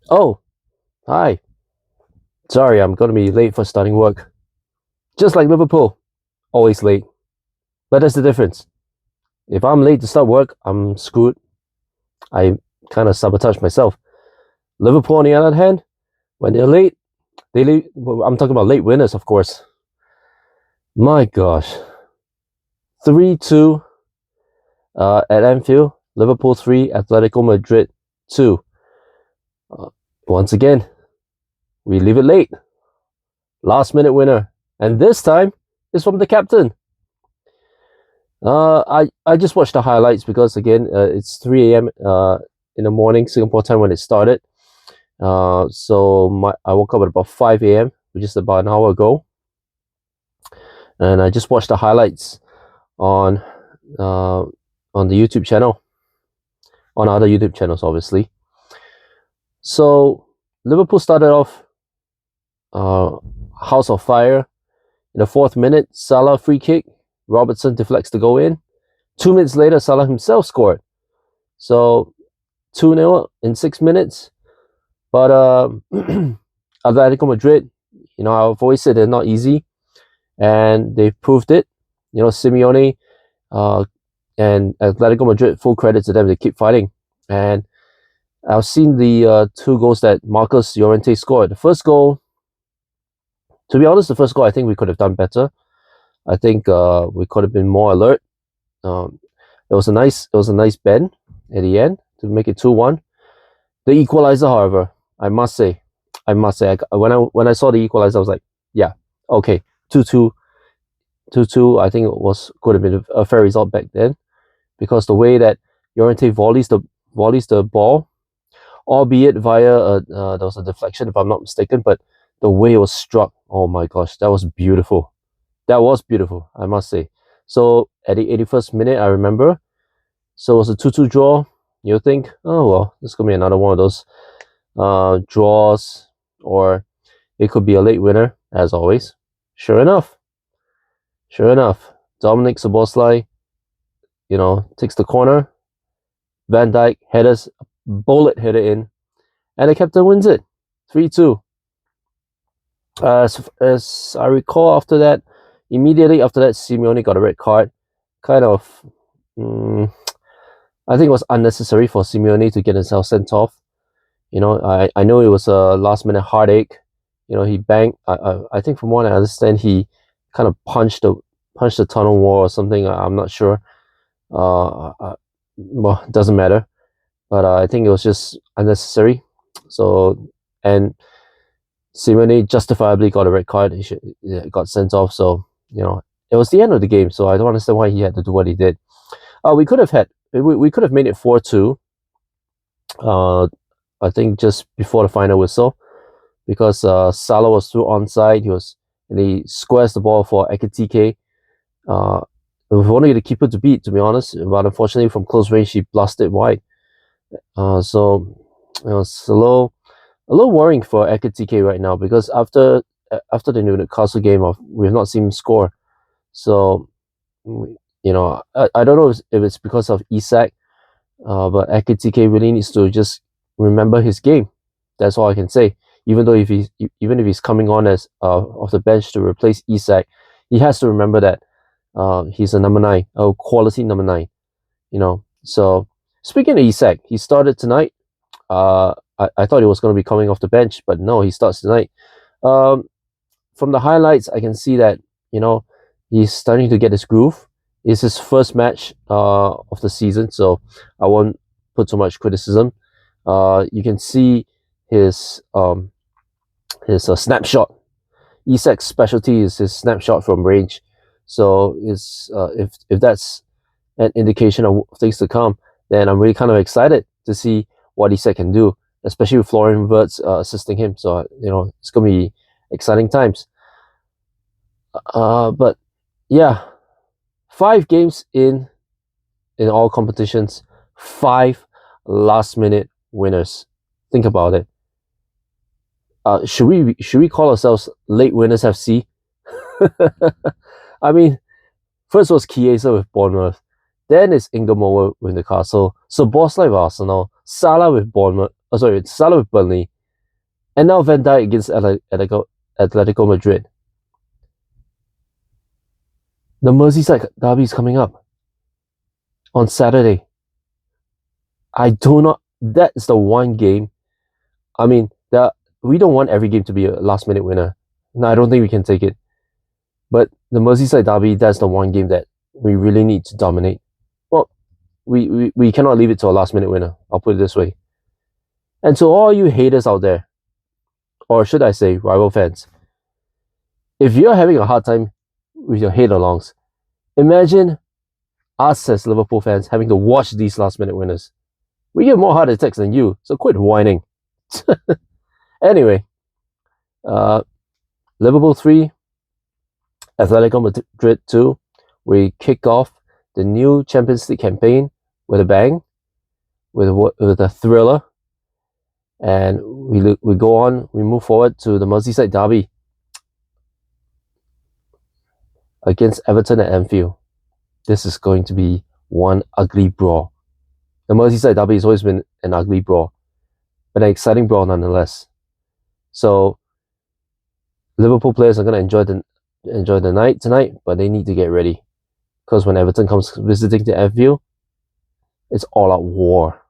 Oh, hi. Sorry, I'm going to be late for starting work. Just like Liverpool, always late. But that's the difference. If I'm late to start work, I'm screwed. I kind of sabotage myself. Liverpool, on the other hand, when they're late, well, I'm talking about late winners, of course. My gosh. 3-2 at Anfield. Liverpool 3, Atletico Madrid 2. Once again, we leave it late. Last minute winner. And this time, it's from the captain. I just watched the highlights because again, it's 3 a.m. In the morning Singapore time when it started. So I woke up at about 5 a.m., which is about an hour ago, and I just watched the highlights on the YouTube channel, on other YouTube channels, obviously. So Liverpool started off house of fire. In the 4th minute, Salah free kick. Robertson deflects to go in. 2 minutes later, Salah himself scored. So 2-0 in 6 minutes. But Atletico Madrid, I've always said they're not easy, and they proved it. Simeone and Atletico Madrid, full credit to them. They keep fighting. And I've seen the 2 goals that Marcus Llorente scored. The first goal, to be honest, I think we could have done better. I think we could have been more alert. It was a nice bend at the end to make it 2-1. The equalizer, however, I must say, when I saw the equalizer, I was like, yeah, okay, 2-2. I think could have been a fair result back then, because the way that Llorente volleys the ball, albeit via there was a deflection if I'm not mistaken, but the way it was struck, oh my gosh, that was beautiful. That was beautiful, I must say. So at the 81st minute, I remember, so it was a 2-2 draw. You'll think, oh well, this could be another one of those draws, or it could be a late winner, as always. Sure enough, Dominic Szoboszlai, takes the corner. Van Dijk headers, bullet header in, and the captain wins it, 3-2. As I recall, immediately after that, Simeone got a red card. Kind of, I think it was unnecessary for Simeone to get himself sent off. I know it was a last minute heartache. He banged. I think from what I understand, he kind of punched the tunnel wall or something. I'm not sure. Well, it doesn't matter. But I think it was just unnecessary. So, and Simeone justifiably got a red card. Got sent off. So it was the end of the game. So I don't understand why he had to do what he did. We could have made it 4-2. I think just before the final whistle, because Salah was through onside. And he squares the ball for Ekitike. It was only the keeper to beat, to be honest. But unfortunately, from close range, he blasted wide. So it was a little worrying for Ekitike right now, because after the Newcastle game, we've not seen him score. So I don't know if it's because of Isak, but Ekitike really needs to just remember his game. That's all I can say. Even if he's coming on as off the bench to replace Isak, he has to remember that he's a number 9, a quality number 9. So speaking of Isak, he started tonight. I thought he was going to be coming off the bench, but no, he starts tonight. From the highlights, I can see that he's starting to get his groove. It's his first match of the season, so I won't put too much criticism. You can see his snapshot. Isak's specialty is his snapshot from range. So if that's an indication of things to come, then I'm really kind of excited to see what Isak can do, especially with Florian Wirtz assisting him. So it's gonna be exciting times. But yeah, 5 games in all competitions, 5 last-minute winners. Think about it. Should we call ourselves late winners FC? I mean, first was Chiesa with Bournemouth, Then it's Ingham with Newcastle, Szoboszlai with Arsenal, Salah with Bournemouth. Oh, sorry, Salah with Burnley, and now Van Dijk against Atletico Madrid. The Merseyside derby is coming up on Saturday. I do not. That is the one game. I mean, we don't want every game to be a last-minute winner. No, I don't think we can take it. But the Merseyside derby, that's the one game that we really need to dominate. Well, we cannot leave it to a last-minute winner. I'll put it this way. And so all you haters out there, or should I say rival fans, if you're having a hard time with your hate-alongs, imagine us as Liverpool fans having to watch these last-minute winners. We get more heart attacks than you, so quit whining. Anyway, Liverpool 3, Atletico Madrid 2. We kick off the new Champions League campaign with a bang, with a thriller, and we go on. We move forward to the Merseyside derby against Everton at Anfield. This is going to be one ugly brawl. The Merseyside derby has always been an ugly brawl, but an exciting brawl nonetheless. So Liverpool players are going to enjoy the night tonight, but they need to get ready, because when Everton comes visiting to Anfield, it's all out war.